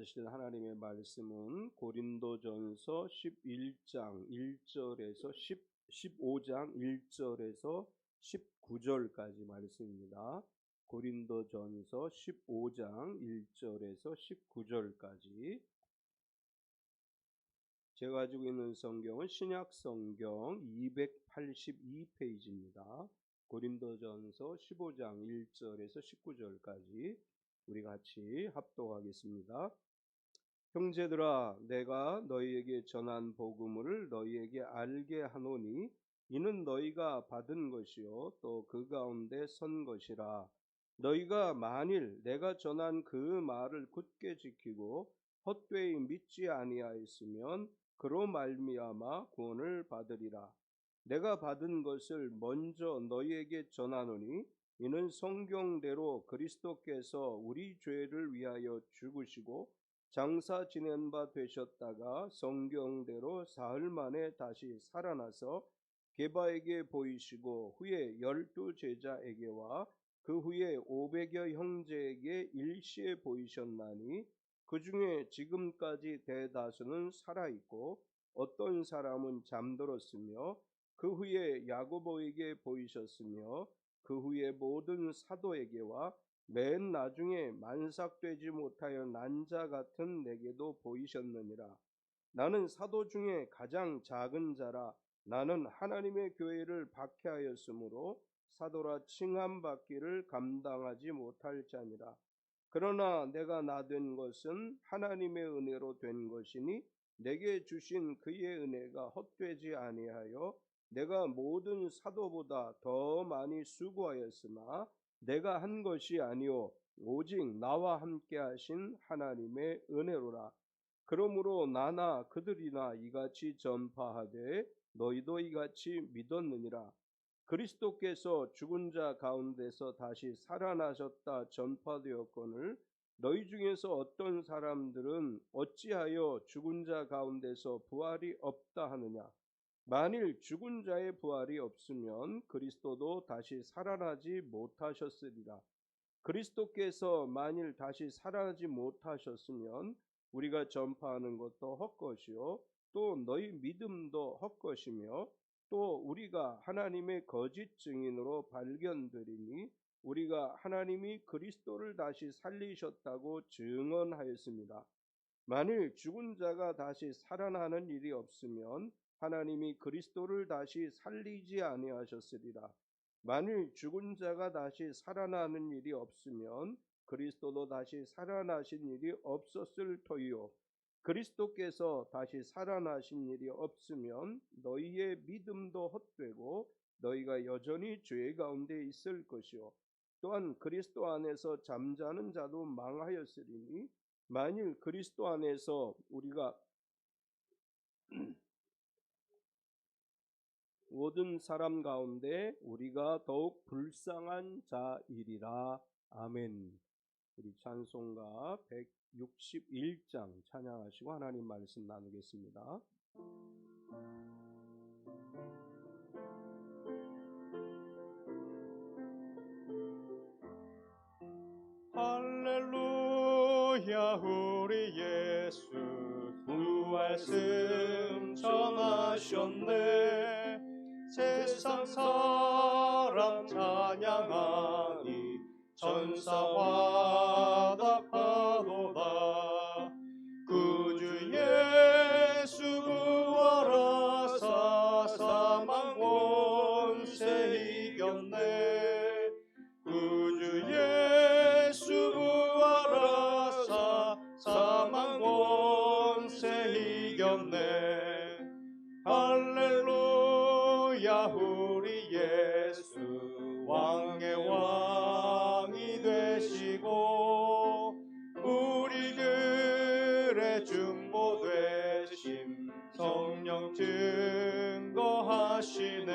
받으실 하나님의 말씀은 고린도전서 11장 1절에서 15장 1절에서 19절까지 말씀입니다. 고린도전서 15장 1절에서 19절까지. 제가 가지고 있는 성경은 신약 성경 282페이지입니다. 고린도전서 15장 1절에서 19절까지 우리 같이 합독하겠습니다. 형제들아, 내가 너희에게 전한 복음을 너희에게 알게 하노니 이는 너희가 받은 것이요 또 그 가운데 선 것이라. 너희가 만일 내가 전한 그 말을 굳게 지키고 헛되이 믿지 아니하였으면 그로 말미암아 구원을 받으리라. 내가 받은 것을 먼저 너희에게 전하노니 이는 성경대로 그리스도께서 우리 죄를 위하여 죽으시고 장사 지낸 바 되셨다가 성경대로 사흘 만에 다시 살아나서 게바에게 보이시고 후에 12 제자에게와 그 후에 500여 형제에게 일시에 보이셨나니 그 중에 지금까지 대다수는 살아있고 어떤 사람은 잠들었으며 그 후에 야고보에게 보이셨으며 그 후에 모든 사도에게와 맨 나중에 만삭되지 못하여 난 자 같은 내게도 보이셨느니라. 나는 사도 중에 가장 작은 자라. 나는 하나님의 교회를 박해하였으므로 사도라 칭함받기를 감당하지 못할 자니라. 그러나 내가 나된 것은 하나님의 은혜로 된 것이니 내게 주신 그의 은혜가 헛되지 아니하여 내가 모든 사도보다 더 많이 수고하였으나 내가 한 것이 아니요 오직 나와 함께 하신 하나님의 은혜로라. 그러므로 나나 그들이나 이같이 전파하되 너희도 이같이 믿었느니라. 그리스도께서 죽은 자 가운데서 다시 살아나셨다 전파되었거늘 너희 중에서 어떤 사람들은 어찌하여 죽은 자 가운데서 부활이 없다 하느냐. 만일 죽은 자의 부활이 없으면 그리스도도 다시 살아나지 못하셨으리라. 그리스도께서 만일 다시 살아나지 못하셨으면 우리가 전파하는 것도 헛것이요 또 너희 믿음도 헛것이며 또 우리가 하나님의 거짓 증인으로 발견되리니 우리가 하나님이 그리스도를 다시 살리셨다고 증언하였습니다. 만일 죽은 자가 다시 살아나는 일이 없으면 하나님이 그리스도를 다시 살리지 아니하셨으리라. 만일 죽은 자가 다시 살아나는 일이 없으면 그리스도도 다시 살아나신 일이 없었을 터이요 그리스도께서 다시 살아나신 일이 없으면 너희의 믿음도 헛되고 너희가 여전히 죄 가운데 있을 것이요 또한 그리스도 안에서 잠자는 자도 망하였으리니 만일 그리스도 안에서 우리가 모든 사람 가운데 우리가 더욱 불쌍한 자이리라. 아멘. 우리 찬송가 161장 찬양하시고 하나님 말씀 나누겠습니다. 할렐루야 우리 예수 부활승 전하셨네. 세상 사람 찬양하니 천사와 답하도다. 구주 예수 부활하사 사망 권세 이겼네. 구주 예수 부활하사 사망 권세 이겼네. 할렐루야 우리 예수 왕의 왕이 되시고 우리들의 중보 되심 성령 증거하시네.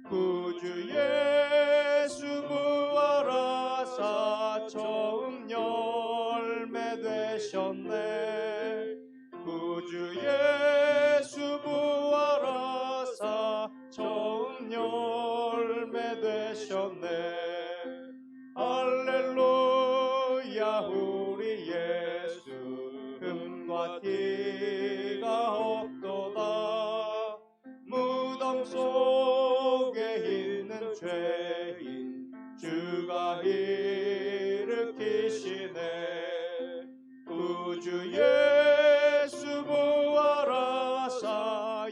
구주 예수 부활하사 처음 열매 되셨네. 구주 예수 부활하사 처음 열매 되셨네. 할렐루야 우리 예수 구주 예수 부활하사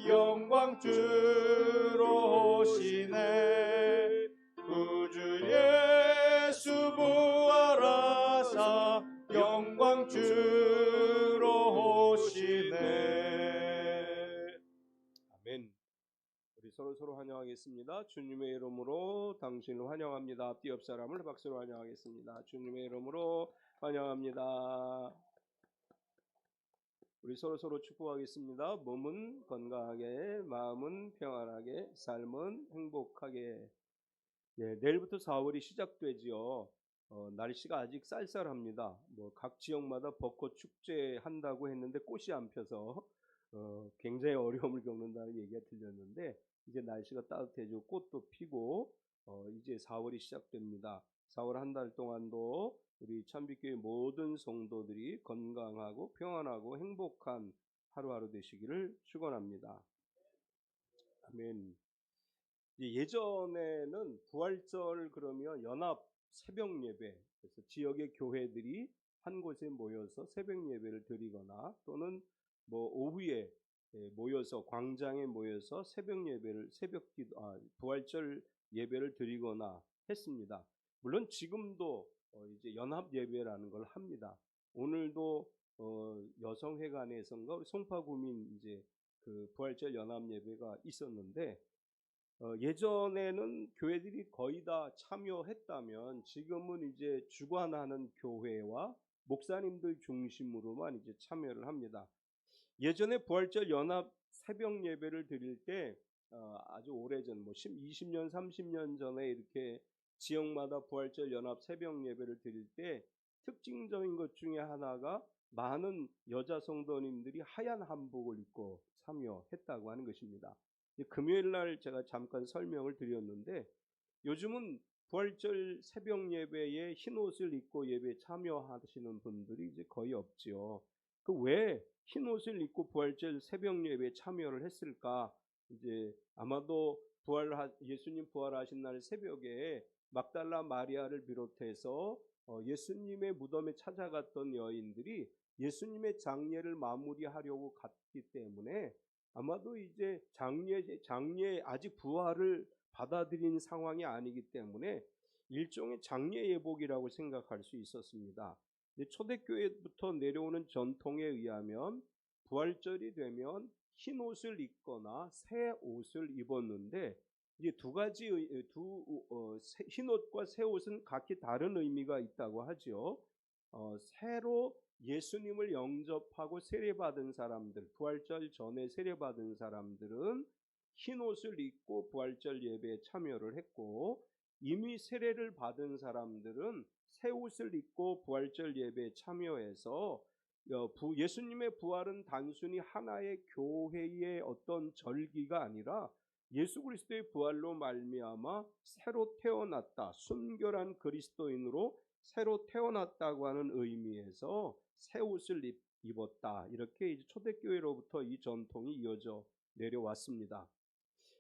영광 주로 오시네. 구주 예수 부활하사 영광 주로 오시네. 아멘. 우리 서로 환영하겠습니다. 주님의 이름으로 당신을 환영합니다. 앞뒤 옆 사람을 박수로 환영하겠습니다. 주님의 이름으로 환영합니다. 우리 서로 축복하겠습니다. 몸은 건강하게, 마음은 평안하게, 삶은 행복하게. 내일부터 4월이 시작되지요. 날씨가 아직 쌀쌀합니다. 각 지역마다 벚꽃 축제 한다고 했는데 꽃이 안 펴서 굉장히 어려움을 겪는다는 얘기가 들렸는데, 이제 날씨가 따뜻해지고 꽃도 피고 이제 4월이 시작됩니다. 4월 한 달 동안도 우리 참빛교회 모든 성도들이 건강하고 평안하고 행복한 하루하루 되시기를 축원합니다. 아멘. 예전에는 부활절 그러면 연합 새벽 예배, 그래서 지역의 교회들이 한 곳에 모여서 새벽 예배를 드리거나 또는 오후에 모여서 광장에 모여서 부활절 예배를 드리거나 했습니다. 물론 지금도 이제 연합 예배라는 걸 합니다. 오늘도 여성회관에선가 우리 송파구민 이제 그 부활절 연합 예배가 있었는데, 예전에는 교회들이 거의 다 참여했다면 지금은 이제 주관하는 교회와 목사님들 중심으로만 이제 참여를 합니다. 예전에 부활절 연합 새벽 예배를 드릴 때 아주 오래전 20년 30년 전에 이렇게 지역마다 부활절 연합 새벽 예배를 드릴 때 특징적인 것 중에 하나가 많은 여자 성도님들이 하얀 한복을 입고 참여했다고 하는 것입니다. 금요일 날 제가 잠깐 설명을 드렸는데, 요즘은 부활절 새벽 예배에 흰 옷을 입고 예배에 참여하시는 분들이 이제 거의 없지요. 왜 흰 옷을 입고 부활절 새벽 예배에 참여를 했을까? 이제 아마도 예수님 부활하신 날 새벽에 막달라 마리아를 비롯해서 예수님의 무덤에 찾아갔던 여인들이 예수님의 장례를 마무리하려고 갔기 때문에, 아마도 이제 장례 아직 부활을 받아들인 상황이 아니기 때문에 일종의 장례 예복이라고 생각할 수 있었습니다. 초대교회부터 내려오는 전통에 의하면 부활절이 되면 흰 옷을 입거나 새 옷을 입었는데, 이제 흰 옷과 새 옷은 각기 다른 의미가 있다고 하죠. 새로 예수님을 영접하고 세례받은 사람들, 부활절 전에 세례받은 사람들은 흰 옷을 입고 부활절 예배에 참여를 했고, 이미 세례를 받은 사람들은 새 옷을 입고 부활절 예배에 참여해서 예수님의 부활은 단순히 하나의 교회의 어떤 절기가 아니라 예수 그리스도의 부활로 말미암아 새로 태어났다, 순결한 그리스도인으로 새로 태어났다고 하는 의미에서 새 옷을 입었다, 이렇게 이제 초대교회로부터 이 전통이 이어져 내려왔습니다.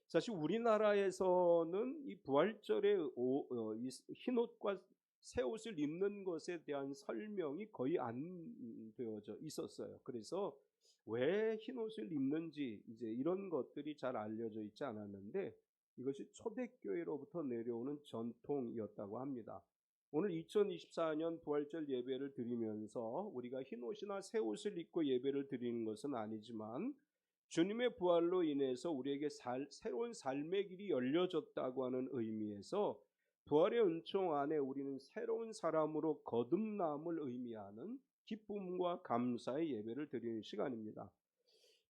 사실 우리나라에서는 이 부활절에 이 흰 옷과 새 옷을 입는 것에 대한 설명이 거의 안 되어져 있었어요. 그래서 왜 흰 옷을 입는지 이제 이런 것들이 잘 알려져 있지 않았는데, 이것이 초대교회로부터 내려오는 전통이었다고 합니다. 오늘 2024년 부활절 예배를 드리면서 우리가 흰 옷이나 새 옷을 입고 예배를 드리는 것은 아니지만, 주님의 부활로 인해서 우리에게 새로운 삶의 길이 열려졌다고 하는 의미에서 부활의 은총 안에 우리는 새로운 사람으로 거듭남을 의미하는 기쁨과 감사의 예배를 드리는 시간입니다.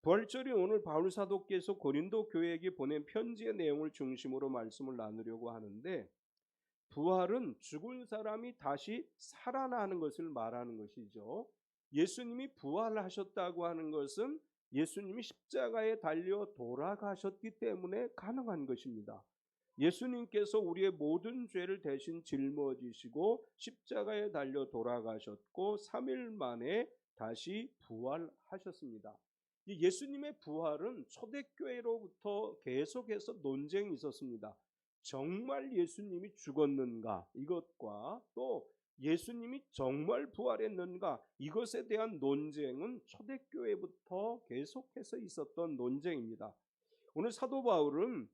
부활절이 오늘 바울 사도께서 고린도 교회에게 보낸 편지의 내용을 중심으로 말씀을 나누려고 하는데, 부활은 죽은 사람이 다시 살아나는 것을 말하는 것이죠. 예수님이 부활하셨다고 하는 것은 예수님이 십자가에 달려 돌아가셨기 때문에 가능한 것입니다. 예수님께서 우리의 모든 죄를 대신 짊어지시고 십자가에 달려 돌아가셨고 3일 만에 다시 부활하셨습니다. 예수님의 부활은 초대교회로부터 계속해서 논쟁이 있었습니다. 정말 예수님이 죽었는가, 이것과 또 예수님이 정말 부활했는가? 이것에 대한 논쟁은 초대교회부터 계속해서 있었던 논쟁입니다. 오늘 사도 바울은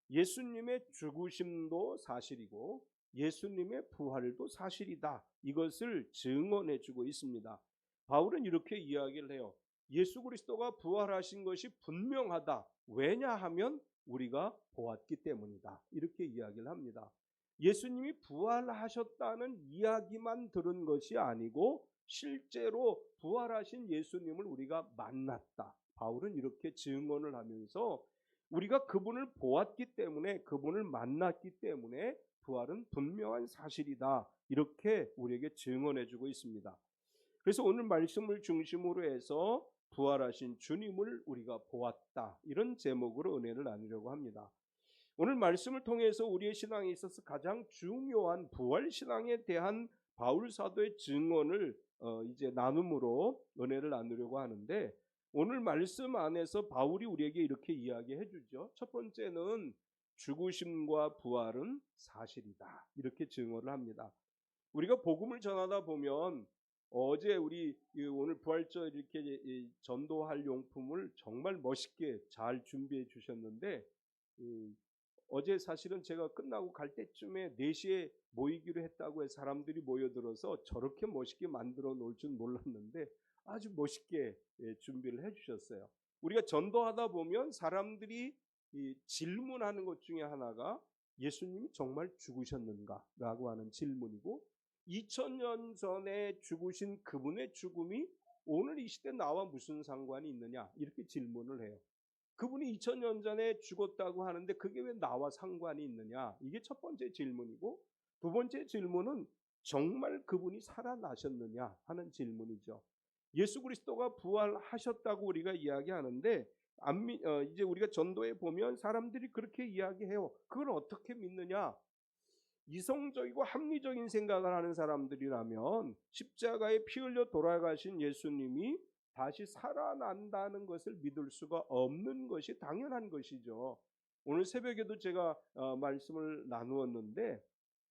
예수님의 죽으심도 사실이고 예수님의 부활도 사실이다. 이것을 증언해 주고 있습니다. 바울은 이렇게 이야기를 해요. 예수 그리스도가 부활하신 것이 분명하다. 왜냐하면 우리가 보았기 때문이다. 이렇게 이야기를 합니다. 예수님이 부활하셨다는 이야기만 들은 것이 아니고 실제로 부활하신 예수님을 우리가 만났다. 바울은 이렇게 증언을 하면서 우리가 그분을 보았기 때문에, 그분을 만났기 때문에 부활은 분명한 사실이다. 이렇게 우리에게 증언해 주고 있습니다. 그래서 오늘 말씀을 중심으로 해서 부활하신 주님을 우리가 보았다. 이런 제목으로 은혜를 나누려고 합니다. 오늘 말씀을 통해서 우리의 신앙에 있어서 가장 중요한 부활 신앙에 대한 바울 사도의 증언을 이제 나눔으로 은혜를 나누려고 하는데, 오늘 말씀 안에서 바울이 우리에게 이렇게 이야기해 주죠. 첫 번째는 죽으심과 부활은 사실이다. 이렇게 증언을 합니다. 우리가 복음을 전하다 보면 어제 우리 오늘 부활절 이렇게 전도할 용품을 정말 멋있게 잘 준비해 주셨는데, 어제 사실은 제가 끝나고 갈 때쯤에 4시에 모이기로 했다고 해서 사람들이 모여들어서 저렇게 멋있게 만들어 놓을 줄 몰랐는데 아주 멋있게 준비를 해 주셨어요. 우리가 전도하다 보면 사람들이 질문하는 것 중에 하나가 예수님이 정말 죽으셨는가? 라고 하는 질문이고, 2000년 전에 죽으신 그분의 죽음이 오늘 이 시대 나와 무슨 상관이 있느냐? 이렇게 질문을 해요. 그분이 2000년 전에 죽었다고 하는데 그게 왜 나와 상관이 있느냐? 이게 첫 번째 질문이고, 두 번째 질문은 정말 그분이 살아나셨느냐 하는 질문이죠. 예수 그리스도가 부활하셨다고 우리가 이야기하는데 이제 우리가 전도에 보면 사람들이 그렇게 이야기해요. 그걸 어떻게 믿느냐? 이성적이고 합리적인 생각을 하는 사람들이라면 십자가에 피 흘려 돌아가신 예수님이 다시 살아난다는 것을 믿을 수가 없는 것이 당연한 것이죠. 오늘 새벽에도 제가 말씀을 나누었는데,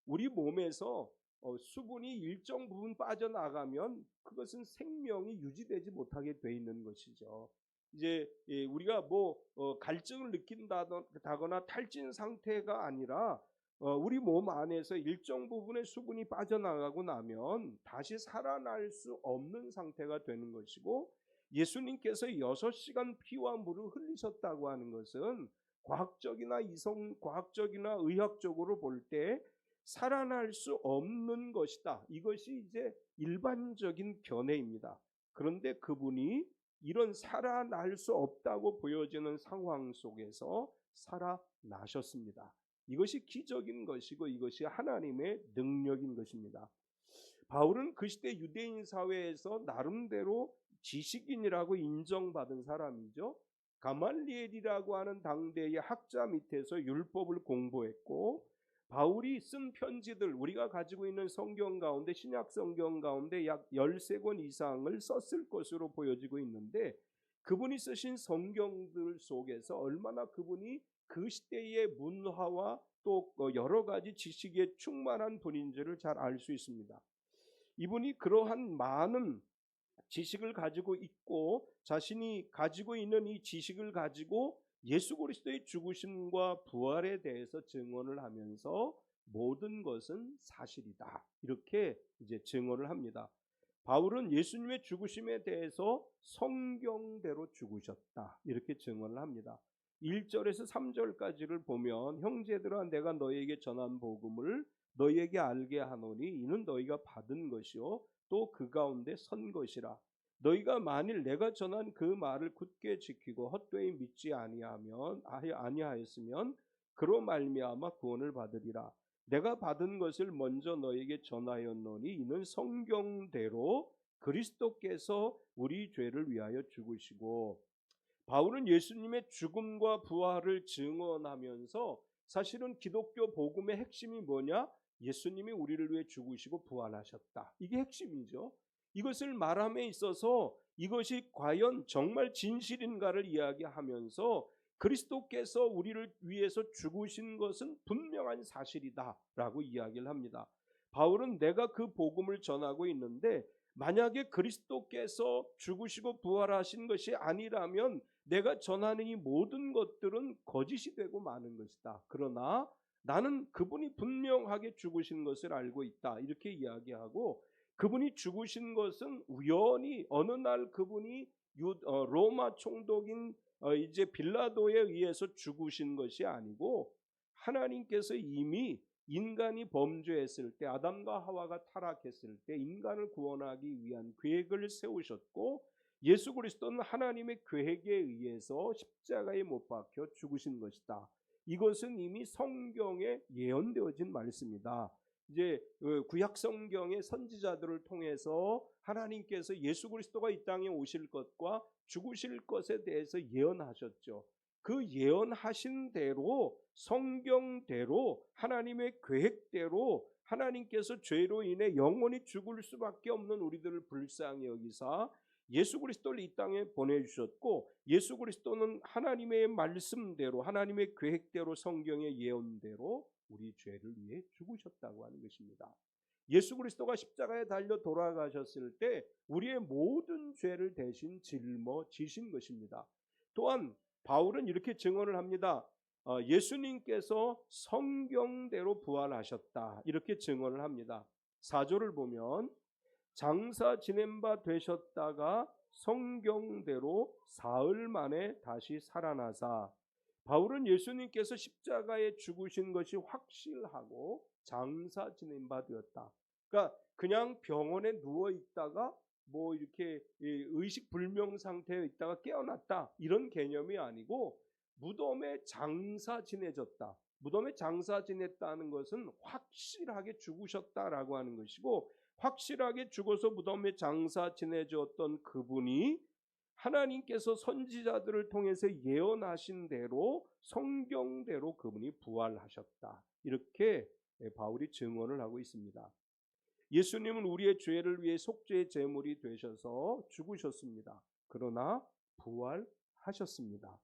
우리 몸에서 수분이 일정 부분 빠져나가면 그것은 생명이 유지되지 못하게 돼 있는 것이죠. 이제 우리가 갈증을 느낀다거나 탈진 상태가 아니라 우리 몸 안에서 일정 부분의 수분이 빠져나가고 나면 다시 살아날 수 없는 상태가 되는 것이고, 예수님께서 6시간 피와 물을 흘리셨다고 하는 것은 과학적이나 의학적으로 볼 때 살아날 수 없는 것이다. 이것이 이제 일반적인 견해입니다. 그런데 그분이 이런 살아날 수 없다고 보여지는 상황 속에서 살아나셨습니다. 이것이 기적인 것이고 이것이 하나님의 능력인 것입니다. 바울은 그 시대 유대인 사회에서 나름대로 지식인이라고 인정받은 사람이죠. 가말리엘이라고 하는 당대의 학자 밑에서 율법을 공부했고, 바울이 쓴 편지들, 우리가 가지고 있는 성경 가운데, 신약 성경 가운데 약 13권 이상을 썼을 것으로 보여지고 있는데, 그분이 쓰신 성경들 속에서 얼마나 그분이 그 시대의 문화와 또 여러 가지 지식에 충만한 분인지를 잘 알 수 있습니다. 이분이 그러한 많은 지식을 가지고 있고, 자신이 가지고 있는 이 지식을 가지고 예수 그리스도의 죽으심과 부활에 대해서 증언을 하면서 모든 것은 사실이다. 이렇게 이제 증언을 합니다. 바울은 예수님의 죽으심에 대해서 성경대로 죽으셨다. 이렇게 증언을 합니다. 1절에서 3절까지를 보면, 형제들아 내가 너희에게 전한 복음을 너희에게 알게 하노니 이는 너희가 받은 것이요 또 그 가운데 선 것이라. 너희가 만일 내가 전한 그 말을 굳게 지키고 헛되이 믿지 아니하였으면 그로 말미암아 구원을 받으리라. 내가 받은 것을 먼저 너희에게 전하였노니 이는 성경대로 그리스도께서 우리 죄를 위하여 죽으시고. 바울은 예수님의 죽음과 부활을 증언하면서 사실은 기독교 복음의 핵심이 뭐냐? 예수님이 우리를 위해 죽으시고 부활하셨다. 이게 핵심이죠. 이것을 말함에 있어서 이것이 과연 정말 진실인가를 이야기하면서 그리스도께서 우리를 위해서 죽으신 것은 분명한 사실이다 라고 이야기를 합니다. 바울은 내가 그 복음을 전하고 있는데 만약에 그리스도께서 죽으시고 부활하신 것이 아니라면 내가 전하는 이 모든 것들은 거짓이 되고 마는 것이다. 그러나 나는 그분이 분명하게 죽으신 것을 알고 있다. 이렇게 이야기하고, 그분이 죽으신 것은 우연히 어느 날 그분이 로마 총독인 이제 빌라도에 의해서 죽으신 것이 아니고, 하나님께서 이미 인간이 범죄했을 때, 아담과 하와가 타락했을 때 인간을 구원하기 위한 계획을 세우셨고, 예수 그리스도는 하나님의 계획에 의해서 십자가에 못 박혀 죽으신 것이다. 이것은 이미 성경에 예언되어진 말씀이다. 이제 구약 성경의 선지자들을 통해서 하나님께서 예수 그리스도가 이 땅에 오실 것과 죽으실 것에 대해서 예언하셨죠. 그 예언하신 대로, 성경대로, 하나님의 계획대로 하나님께서 죄로 인해 영원히 죽을 수밖에 없는 우리들을 불쌍히 여기사 예수 그리스도를 이 땅에 보내주셨고, 예수 그리스도는 하나님의 말씀대로, 하나님의 계획대로, 성경의 예언대로 우리 죄를 위해 죽으셨다고 하는 것입니다. 예수 그리스도가 십자가에 달려 돌아가셨을 때 우리의 모든 죄를 대신 짊어지신 것입니다. 또한 바울은 이렇게 증언을 합니다. 예수님께서 성경대로 부활하셨다, 이렇게 증언을 합니다. 4절을 보면 장사 지낸 바 되셨다가 성경대로 사흘 만에 다시 살아나사. 바울은 예수님께서 십자가에 죽으신 것이 확실하고 장사 지낸 바 되었다. 그러니까 그냥 병원에 누워 있다가 뭐 이렇게 의식 불명 상태에 있다가 깨어났다, 이런 개념이 아니고 무덤에 장사 지내졌다. 무덤에 장사 지냈다는 것은 확실하게 죽으셨다라고 하는 것이고, 확실하게 죽어서 무덤에 장사 지내졌던 그분이 하나님께서 선지자들을 통해서 예언하신 대로 성경대로 그분이 부활하셨다, 이렇게 바울이 증언을 하고 있습니다. 예수님은 우리의 죄를 위해 속죄의 제물이 되셔서 죽으셨습니다. 그러나 부활하셨습니다.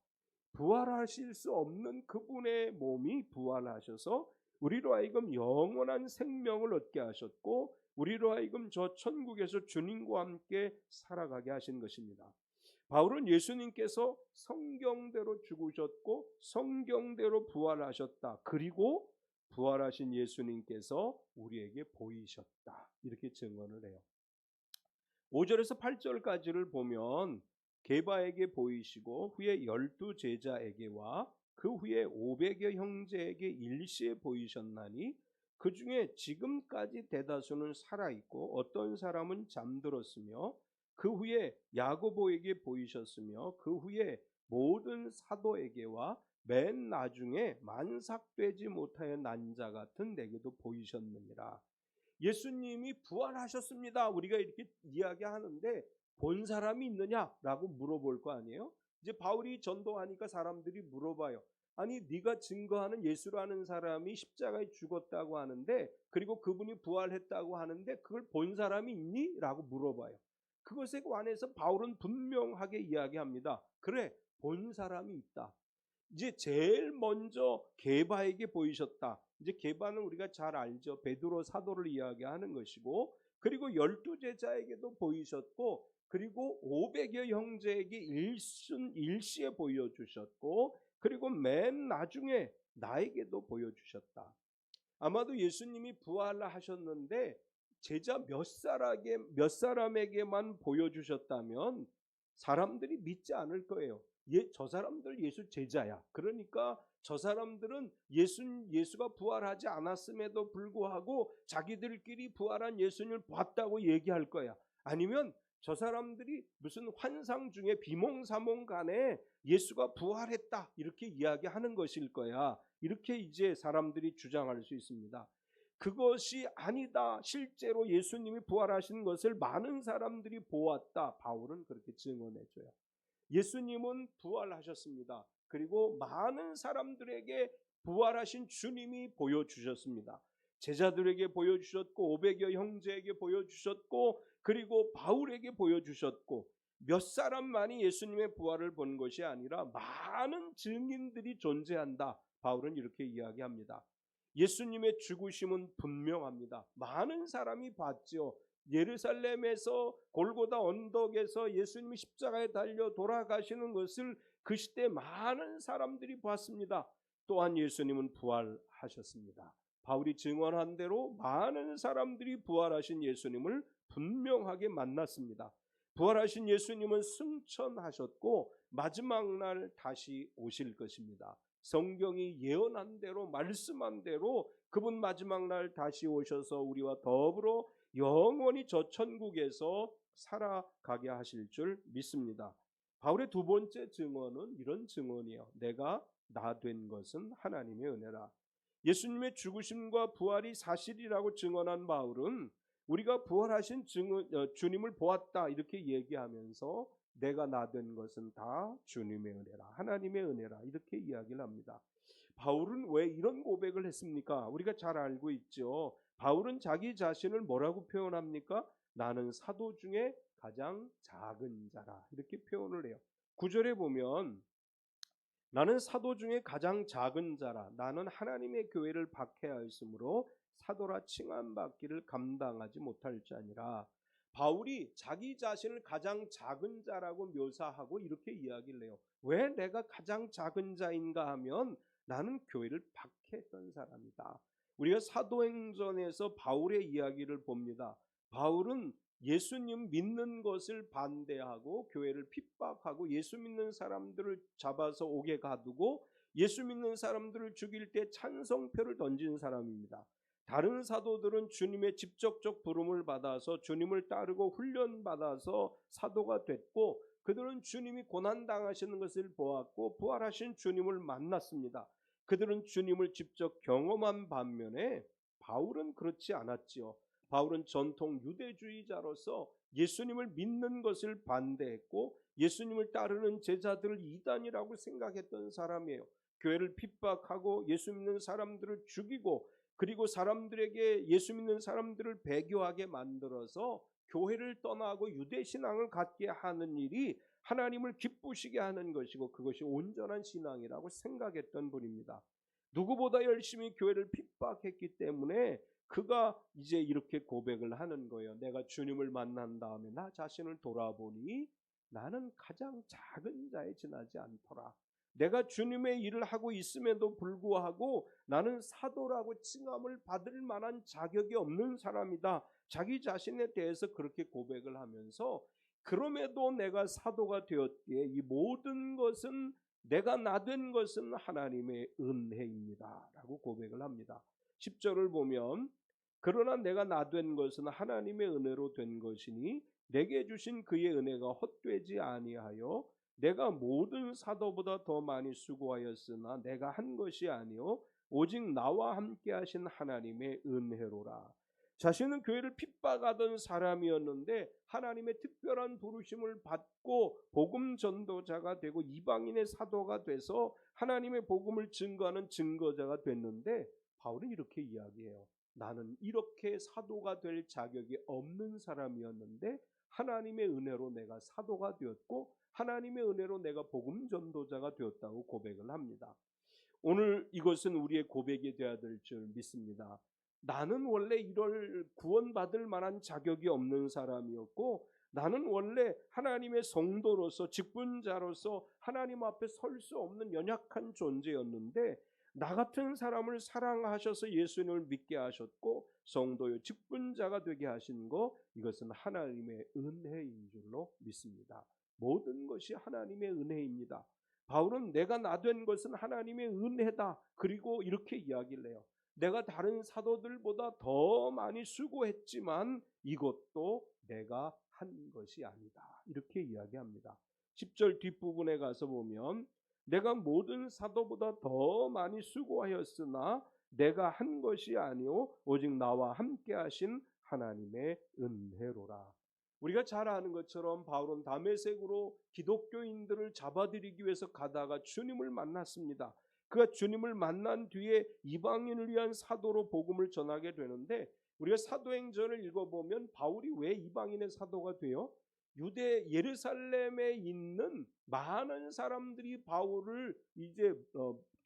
부활하실 수 없는 그분의 몸이 부활하셔서 우리로 하여금 영원한 생명을 얻게 하셨고, 우리로 하여금 저 천국에서 주님과 함께 살아가게 하신 것입니다. 바울은 예수님께서 성경대로 죽으셨고 성경대로 부활하셨다, 그리고 부활하신 예수님께서 우리에게 보이셨다, 이렇게 증언을 해요. 5절에서 8절까지를 보면 게바에게 보이시고 후에 12 제자에게와 그 후에 500여 형제에게 일시에 보이셨나니 그 중에 지금까지 대다수는 살아있고 어떤 사람은 잠들었으며, 그 후에 야고보에게 보이셨으며, 그 후에 모든 사도에게와 맨 나중에 만삭되지 못하여 난 자 같은 내게도 보이셨느니라. 예수님이 부활하셨습니다, 우리가 이렇게 이야기하는데 본 사람이 있느냐라고 물어볼 거 아니에요? 이제 바울이 전도하니까 사람들이 물어봐요. 아니, 네가 증거하는 예수라는 사람이 십자가에 죽었다고 하는데, 그리고 그분이 부활했다고 하는데 그걸 본 사람이 있니? 라고 물어봐요. 그것에 관해서 바울은 분명하게 이야기합니다. 그래, 본 사람이 있다. 이제 제일 먼저 게바에게 보이셨다. 이제 게바는 우리가 잘 알죠. 베드로 사도를 이야기하는 것이고, 그리고 12 제자에게도 보이셨고, 그리고 500여 형제에게 일시에 보여주셨고, 그리고 맨 나중에 나에게도 보여주셨다. 아마도 예수님이 부활하셨는데 제자 몇 사람에게만 보여주셨다면 사람들이 믿지 않을 거예요. 저 사람들 예수 제자야. 그러니까 저 사람들은 예수가 부활하지 않았음에도 불구하고 자기들끼리 부활한 예수님을 봤다고 얘기할 거야. 아니면 저 사람들이 무슨 환상 중에 비몽사몽 간에 예수가 부활했다, 이렇게 이야기하는 것일 거야. 이렇게 이제 사람들이 주장할 수 있습니다. 그것이 아니다, 실제로 예수님이 부활하신 것을 많은 사람들이 보았다, 바울은 그렇게 증언해줘요. 예수님은 부활하셨습니다. 그리고 많은 사람들에게 부활하신 주님이 보여주셨습니다. 제자들에게 보여주셨고, 500여 형제에게 보여주셨고, 그리고 바울에게 보여주셨고, 몇 사람만이 예수님의 부활을 본 것이 아니라 많은 증인들이 존재한다, 바울은 이렇게 이야기합니다. 예수님의 죽으심은 분명합니다. 많은 사람이 봤죠. 예루살렘에서 골고다 언덕에서 예수님이 십자가에 달려 돌아가시는 것을 그 시대 많은 사람들이 봤습니다. 또한 예수님은 부활하셨습니다. 바울이 증언한 대로 많은 사람들이 부활하신 예수님을 분명하게 만났습니다. 부활하신 예수님은 승천하셨고 마지막 날 다시 오실 것입니다. 성경이 예언한 대로 말씀한 대로 그분 마지막 날 다시 오셔서 우리와 더불어 영원히 저 천국에서 살아가게 하실 줄 믿습니다. 바울의 두 번째 증언은 이런 증언이에요. 내가 나 된 것은 하나님의 은혜라. 예수님의 죽으심과 부활이 사실이라고 증언한 바울은 우리가 부활하신 주님을 보았다 이렇게 얘기하면서 내가 나 된 것은 다 주님의 은혜라, 하나님의 은혜라 이렇게 이야기를 합니다. 바울은 왜 이런 고백을 했습니까? 우리가 잘 알고 있죠. 바울은 자기 자신을 뭐라고 표현합니까? 나는 사도 중에 가장 작은 자라 이렇게 표현을 해요. 9절에 보면 나는 사도 중에 가장 작은 자라. 나는 하나님의 교회를 박해하였으므로 사도라 칭함받기를 감당하지 못할 자니라. 바울이 자기 자신을 가장 작은 자라고 묘사하고 이렇게 이야기를 해요. 왜 내가 가장 작은 자인가 하면 나는 교회를 박해했던 사람이다. 우리가 사도행전에서 바울의 이야기를 봅니다. 바울은 예수님 믿는 것을 반대하고 교회를 핍박하고 예수 믿는 사람들을 잡아서 옥에 가두고 예수 믿는 사람들을 죽일 때 찬성표를 던진 사람입니다. 다른 사도들은 주님의 직접적 부름을 받아서 주님을 따르고 훈련받아서 사도가 됐고 그들은 주님이 고난당하시는 것을 보았고 부활하신 주님을 만났습니다. 그들은 주님을 직접 경험한 반면에 바울은 그렇지 않았지요. 바울은 전통 유대주의자로서 예수님을 믿는 것을 반대했고 예수님을 따르는 제자들을 이단이라고 생각했던 사람이에요. 교회를 핍박하고 예수 믿는 사람들을 죽이고 그리고 사람들에게 예수 믿는 사람들을 배교하게 만들어서 교회를 떠나고 유대신앙을 갖게 하는 일이 하나님을 기쁘시게 하는 것이고 그것이 온전한 신앙이라고 생각했던 분입니다. 누구보다 열심히 교회를 핍박했기 때문에 그가 이제 이렇게 고백을 하는 거예요. 내가 주님을 만난 다음에 나 자신을 돌아보니 나는 가장 작은 자에 지나지 않더라. 내가 주님의 일을 하고 있음에도 불구하고 나는 사도라고 칭함을 받을 만한 자격이 없는 사람이다. 자기 자신에 대해서 그렇게 고백을 하면서 그럼에도 내가 사도가 되었기에 이 모든 것은 내가 나 된 것은 하나님의 은혜입니다 라고 고백을 합니다. 10절을 보면 그러나 내가 나 된 것은 하나님의 은혜로 된 것이니 내게 주신 그의 은혜가 헛되지 아니하여 내가 모든 사도보다 더 많이 수고하였으나 내가 한 것이 아니요 오직 나와 함께 하신 하나님의 은혜로라. 자신은 교회를 핍박하던 사람이었는데 하나님의 특별한 부르심을 받고 복음 전도자가 되고 이방인의 사도가 돼서 하나님의 복음을 증거하는 증거자가 됐는데 바울은 이렇게 이야기해요. 나는 이렇게 사도가 될 자격이 없는 사람이었는데 하나님의 은혜로 내가 사도가 되었고 하나님의 은혜로 내가 복음 전도자가 되었다고 고백을 합니다. 오늘 이것은 우리의 고백이 되어야 될 줄 믿습니다. 나는 원래 이럴 구원받을 만한 자격이 없는 사람이었고 나는 원래 하나님의 성도로서 직분자로서 하나님 앞에 설 수 없는 연약한 존재였는데 나 같은 사람을 사랑하셔서 예수님을 믿게 하셨고 성도의 직분자가 되게 하신 것 이것은 하나님의 은혜인 줄로 믿습니다. 모든 것이 하나님의 은혜입니다. 바울은 내가 나 된 것은 하나님의 은혜다. 그리고 이렇게 이야기를 해요. 내가 다른 사도들보다 더 많이 수고했지만 이것도 내가 한 것이 아니다. 이렇게 이야기합니다. 10절 뒷부분에 가서 보면 내가 모든 사도보다 더 많이 수고하였으나 내가 한 것이 아니요 오직 나와 함께 하신 하나님의 은혜로라. 우리가 잘 아는 것처럼 바울은 다메섹으로 기독교인들을 잡아들이기 위해서 가다가 주님을 만났습니다. 그가 주님을 만난 뒤에 이방인을 위한 사도로 복음을 전하게 되는데 우리가 사도행전을 읽어보면 바울이 왜 이방인의 사도가 돼요? 유대 예루살렘에 있는 많은 사람들이 바울을 이제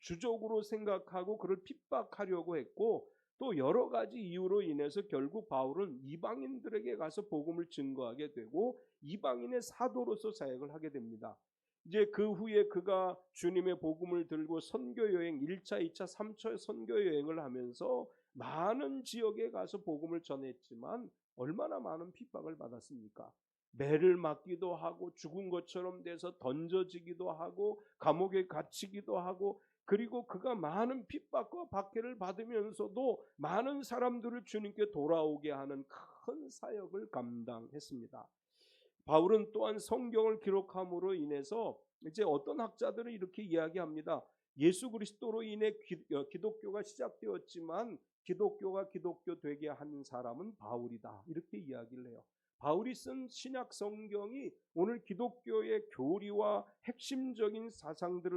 주적으로 생각하고 그를 핍박하려고 했고 또 여러 가지 이유로 인해서 결국 바울은 이방인들에게 가서 복음을 증거하게 되고 이방인의 사도로서 사역을 하게 됩니다. 이제 그 후에 그가 주님의 복음을 들고 선교 여행 1차, 2차, 3차 선교 여행을 하면서 많은 지역에 가서 복음을 전했지만 얼마나 많은 핍박을 받았습니까? 매를 맞기도 하고 죽은 것처럼 돼서 던져지기도 하고 감옥에 갇히기도 하고 그리고 그가 많은 핍박과 박해를 받으면서도 많은 사람들을 주님께 돌아오게 하는 큰 사역을 감당했습니다. 바울은 또한 성경을 기록함으로 인해서 이제 어떤 학자들은 이렇게 이야기합니다. 예수 그리스도로 인해 기독교가 시작되었지만 기독교가 기독교 되게 한 사람은 바울이다. 이렇게 이야기를 해요. 바울이 쓴 신약 성경이 오늘 기독교의 교리와 핵심적인 사상들을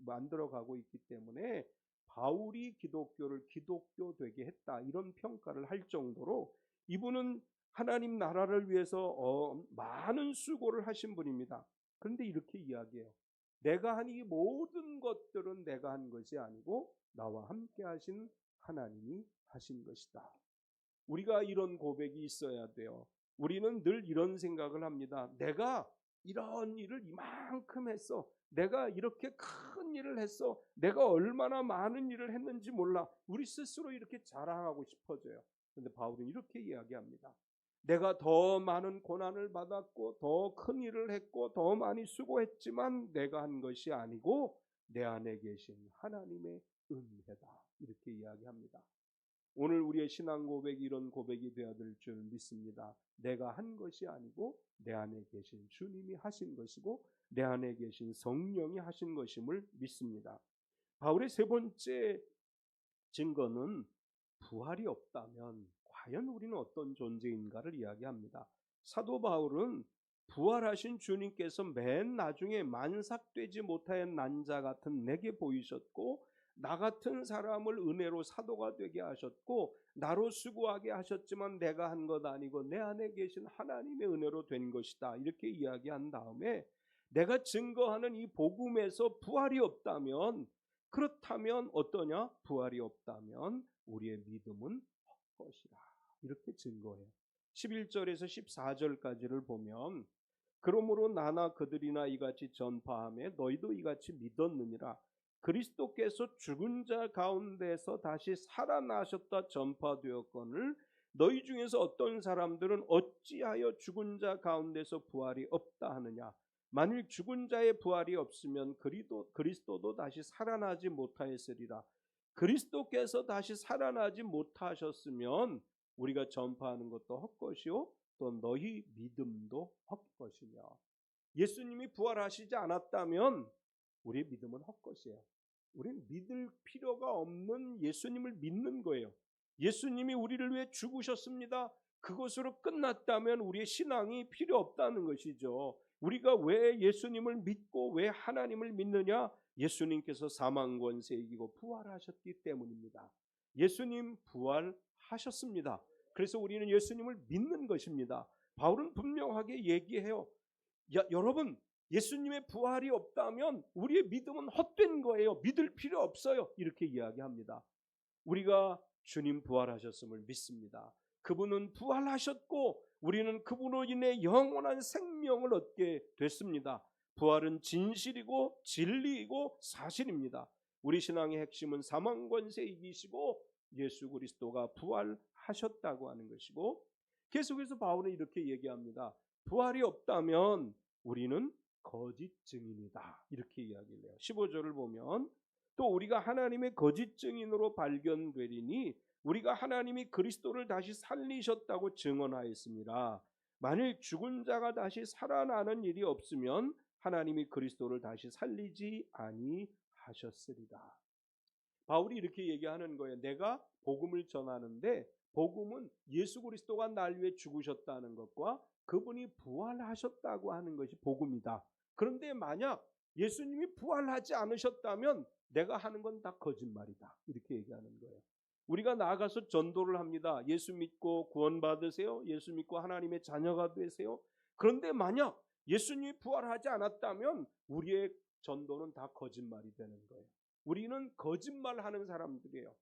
만들어가고 있기 때문에 바울이 기독교를 기독교 되게 했다. 이런 평가를 할 정도로 이분은 하나님 나라를 위해서 많은 수고를 하신 분입니다. 그런데 이렇게 이야기해요. 내가 한 이 모든 것들은 내가 한 것이 아니고 나와 함께 하신 하나님이 하신 것이다. 우리가 이런 고백이 있어야 돼요. 우리는 늘 이런 생각을 합니다. 내가 이런 일을 이만큼 했어. 내가 이렇게 큰 일을 했어. 내가 얼마나 많은 일을 했는지 몰라. 우리 스스로 이렇게 자랑하고 싶어져요. 그런데 바울은 이렇게 이야기합니다. 내가 더 많은 고난을 받았고 더 큰 일을 했고 더 많이 수고했지만 내가 한 것이 아니고 내 안에 계신 하나님의 은혜다. 이렇게 이야기합니다. 오늘 우리의 신앙 고백이 이런 고백이 되어야 될 줄 믿습니다. 내가 한 것이 아니고 내 안에 계신 주님이 하신 것이고 내 안에 계신 성령이 하신 것임을 믿습니다. 바울의 세 번째 증거는 부활이 없다면 과연 우리는 어떤 존재인가를 이야기합니다. 사도 바울은 부활하신 주님께서 맨 나중에 만삭되지 못하는 난자 같은 내게 보이셨고 나 같은 사람을 은혜로 사도가 되게 하셨고 나로 수고하게 하셨지만 내가 한 것 아니고 내 안에 계신 하나님의 은혜로 된 것이다. 이렇게 이야기한 다음에 내가 증거하는 이 복음에서 부활이 없다면 그렇다면 어떠냐? 부활이 없다면 우리의 믿음은 헛것이라. 이렇게 증거해요. 11절에서 14절까지를 보면 그러므로 나나 그들이나 이같이 전파하며 너희도 이같이 믿었느니라. 그리스도께서 죽은 자 가운데서 다시 살아나셨다 전파되었거늘 너희 중에서 어떤 사람들은 어찌하여 죽은 자 가운데서 부활이 없다 하느냐. 만일 죽은 자의 부활이 없으면 그리스도도 다시 살아나지 못하였으리라. 그리스도께서 다시 살아나지 못하셨으면 우리가 전파하는 것도 헛것이요 또 너희 믿음도 헛것이며 예수님이 부활하시지 않았다면 우리의 믿음은 헛것이에요. 우리는 믿을 필요가 없는 예수님을 믿는 거예요. 예수님이 우리를 위해 죽으셨습니다. 그것으로 끝났다면 우리의 신앙이 필요 없다는 것이죠. 우리가 왜 예수님을 믿고 왜 하나님을 믿느냐? 예수님께서 사망 권세 이기고 부활하셨기 때문입니다. 예수님 부활하셨습니다. 그래서 우리는 예수님을 믿는 것입니다. 바울은 분명하게 얘기해요. 여러분 예수님의 부활이 없다면 우리의 믿음은 헛된 거예요. 믿을 필요 없어요. 이렇게 이야기합니다. 우리가 주님 부활하셨음을 믿습니다. 그분은 부활하셨고 우리는 그분으로 인해 영원한 생명을 얻게 됐습니다. 부활은 진실이고 진리이고 사실입니다. 우리 신앙의 핵심은 사망 권세 이기시고 예수 그리스도가 부활하셨다고 하는 것이고 계속해서 바울은 이렇게 얘기합니다. 부활이 없다면 우리는 거짓 증인이다. 이렇게 이야기를 해요. 15절을 보면 또 우리가 하나님의 거짓 증인으로 발견되리니 우리가 하나님이 그리스도를 다시 살리셨다고 증언하였습니다. 만일 죽은 자가 다시 살아나는 일이 없으면 하나님이 그리스도를 다시 살리지 아니하셨으리라. 바울이 이렇게 얘기하는 거예요. 내가 복음을 전하는데 복음은 예수 그리스도가 날 위해 죽으셨다는 것과 그분이 부활하셨다고 하는 것이 복음이다. 그런데 만약 예수님이 부활하지 않으셨다면 내가 하는 건 다 거짓말이다. 이렇게 얘기하는 거예요. 우리가 나아가서 전도를 합니다. 예수 믿고 구원받으세요. 예수 믿고 하나님의 자녀가 되세요. 그런데 만약 예수님이 부활하지 않았다면 우리의 전도는 다 거짓말이 되는 거예요. 우리는 거짓말하는 사람들이에요.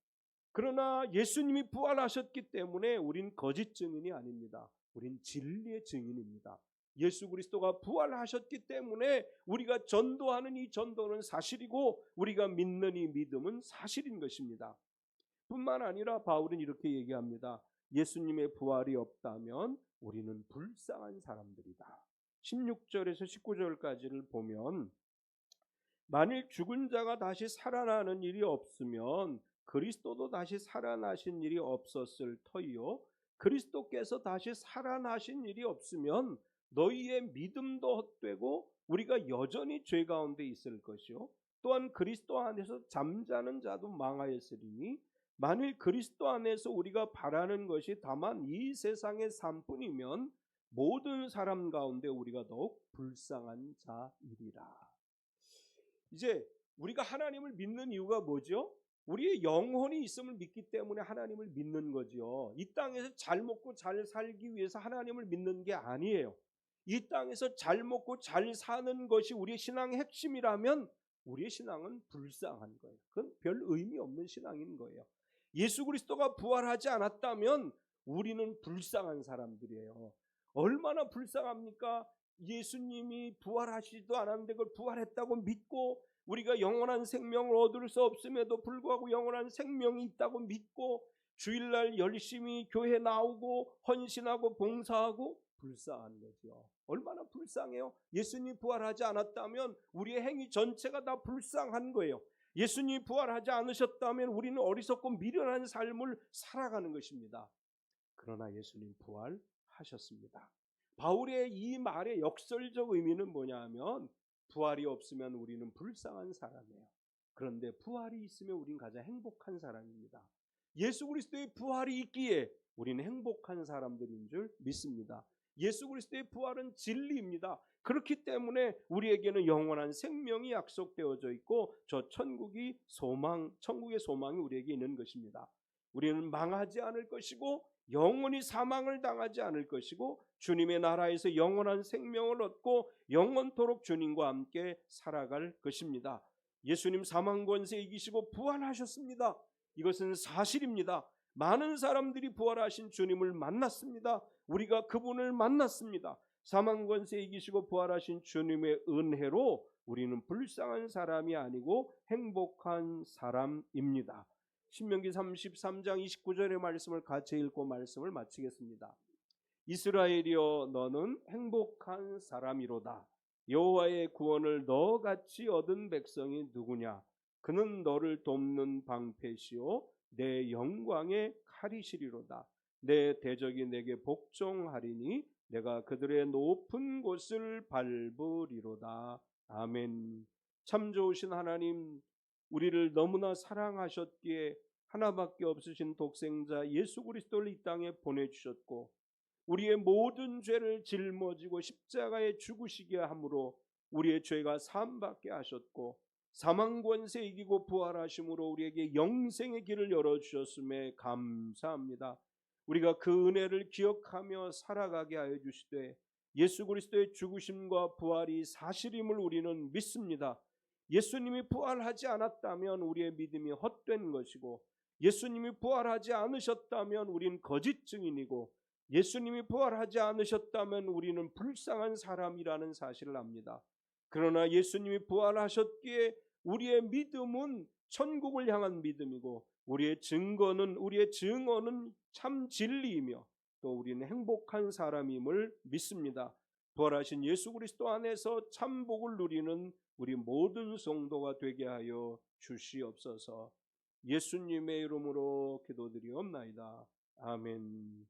그러나 예수님이 부활하셨기 때문에 우린 거짓 증인이 아닙니다. 우린 진리의 증인입니다. 예수 그리스도가 부활하셨기 때문에 우리가 전도하는 이 전도는 사실이고 우리가 믿는 이 믿음은 사실인 것입니다. 뿐만 아니라 바울은 이렇게 얘기합니다. 예수님의 부활이 없다면 우리는 불쌍한 사람들이다. 16절에서 19절까지를 보면 만일 죽은 자가 다시 살아나는 일이 없으면 그리스도도 다시 살아나신 일이 없었을 터이요 그리스도께서 다시 살아나신 일이 없으면 너희의 믿음도 헛되고 우리가 여전히 죄 가운데 있을 것이요 또한 그리스도 안에서 잠자는 자도 망하였으리니 만일 그리스도 안에서 우리가 바라는 것이 다만 이 세상의 삶뿐이면 모든 사람 가운데 우리가 더욱 불쌍한 자이리라. 이제 우리가 하나님을 믿는 이유가 뭐죠? 우리의 영혼이 있음을 믿기 때문에 하나님을 믿는 거죠. 이 땅에서 잘 먹고 잘 살기 위해서 하나님을 믿는 게 아니에요. 이 땅에서 잘 먹고 잘 사는 것이 우리의 신앙의 핵심이라면 우리의 신앙은 불쌍한 거예요. 그건 별 의미 없는 신앙인 거예요. 예수 그리스도가 부활하지 않았다면 우리는 불쌍한 사람들이에요. 얼마나 불쌍합니까? 예수님이 부활하시지도 않았는데 그걸 부활했다고 믿고 우리가 영원한 생명을 얻을 수 없음에도 불구하고 영원한 생명이 있다고 믿고 주일날 열심히 교회 나오고 헌신하고 봉사하고 불쌍한 거죠. 얼마나 불쌍해요? 예수님 부활하지 않았다면 우리의 행위 전체가 다 불쌍한 거예요. 예수님이 부활하지 않으셨다면 우리는 어리석고 미련한 삶을 살아가는 것입니다. 그러나 예수님 부활하셨습니다. 바울의 이 말의 역설적 의미는 뭐냐 하면 부활이 없으면 우리는 불쌍한 사람이에요. 그런데 부활이 있으면 우리는 가장 행복한 사람입니다. 예수 그리스도의 부활이 있기에 우리는 행복한 사람들인 줄 믿습니다. 예수 그리스도의 부활은 진리입니다. 그렇기 때문에 우리에게는 영원한 생명이 약속되어져 있고 저 천국의 소망이 우리에게 있는 것입니다. 우리는 망하지 않을 것이고 영원히 사망을 당하지 않을 것이고 주님의 나라에서 영원한 생명을 얻고 영원토록 주님과 함께 살아갈 것입니다. 예수님 사망 권세 이기시고 부활하셨습니다. 이것은 사실입니다. 많은 사람들이 부활하신 주님을 만났습니다. 우리가 그분을 만났습니다. 사망 권세 이기시고 부활하신 주님의 은혜로 우리는 불쌍한 사람이 아니고 행복한 사람입니다. 신명기 33장 29절의 말씀을 같이 읽고 말씀을 마치겠습니다. 이스라엘이여 너는 행복한 사람이로다. 여호와의 구원을 너같이 얻은 백성이 누구냐? 그는 너를 돕는 방패시요 내 영광의 칼이시리로다. 내 대적이 내게 복종하리니 내가 그들의 높은 곳을 밟으리로다. 아멘. 참 좋으신 하나님, 우리를 너무나 사랑하셨기에 하나밖에 없으신 독생자 예수 그리스도를 이 땅에 보내주셨고 우리의 모든 죄를 짊어지고 십자가에 죽으시게 함으로 우리의 죄가 사함받게 하셨고 사망 권세 이기고 부활하심으로 우리에게 영생의 길을 열어주셨음에 감사합니다. 우리가 그 은혜를 기억하며 살아가게 하여 주시되 예수 그리스도의 죽으심과 부활이 사실임을 우리는 믿습니다. 예수님이 부활하지 않았다면 우리의 믿음이 헛된 것이고 예수님이 부활하지 않으셨다면 우리는 거짓 증인이고 예수님이 부활하지 않으셨다면 우리는 불쌍한 사람이라는 사실을 압니다. 그러나 예수님이 부활하셨기에 우리의 믿음은 천국을 향한 믿음이고 우리의 증언은 참 진리이며 또 우리는 행복한 사람임을 믿습니다. 부활하신 예수 그리스도 안에서 참 복을 누리는 우리 모든 성도가 되게 하여 주시옵소서. 예수님의 이름으로 기도드리옵나이다. 아멘.